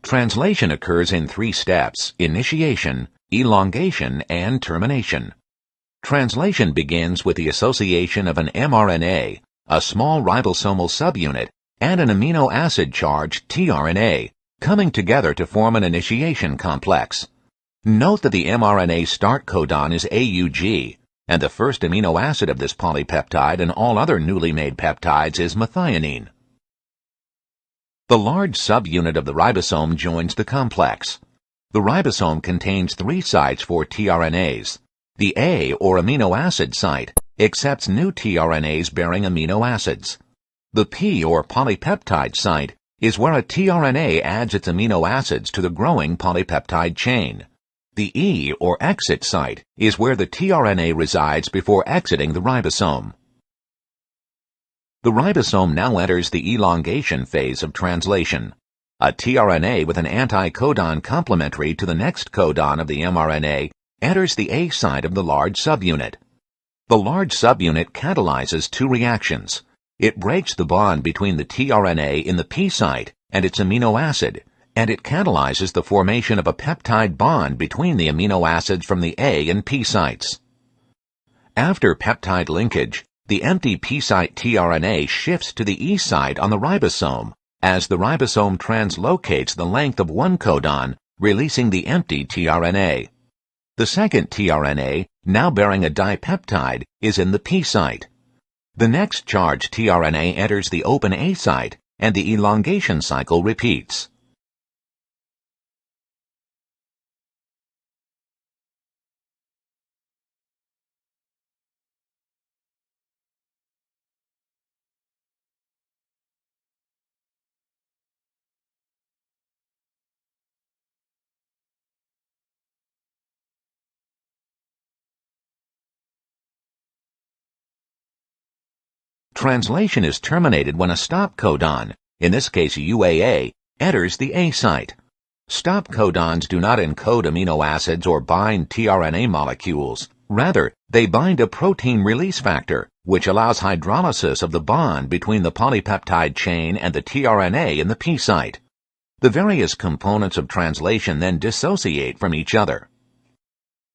Translation occurs in 3 steps: initiation, elongation, and termination. Translation begins with the association of an mRNA, a small ribosomal subunit, and an amino acid charge tRNA, coming together to form an initiation complex. Note that the mRNA start codon is AUG, and the first amino acid of this polypeptide and all other newly made peptides is methionine. The large subunit of the ribosome joins the complex. The ribosome contains 3 sites for tRNAs. The A, or amino acid site, accepts new tRNAs bearing amino acids. The P, or polypeptide site, is where a tRNA adds its amino acids to the growing polypeptide chain. The E, or exit site, is where the tRNA resides before exiting the ribosome. The ribosome now enters the elongation phase of translation. A tRNA with an anticodon complementary to the next codon of the mRNA enters the A site of the large subunit. The large subunit catalyzes 2 reactions. It breaks the bond between the tRNA in the P site and its amino acid, and it catalyzes the formation of a peptide bond between the amino acids from the A and P sites. After peptide linkage, the empty P site tRNA shifts to the E site on the ribosome as the ribosome translocates the length of one codon, releasing the empty tRNA. The second tRNA, now bearing a dipeptide, is in the P site. The next charged tRNA enters the open A site, and the elongation cycle repeats. Translation is terminated when a stop codon, in this case UAA, enters the A site. Stop codons do not encode amino acids or bind tRNA molecules. Rather, they bind a protein release factor, which allows hydrolysis of the bond between the polypeptide chain and the tRNA in the P site. The various components of translation then dissociate from each other.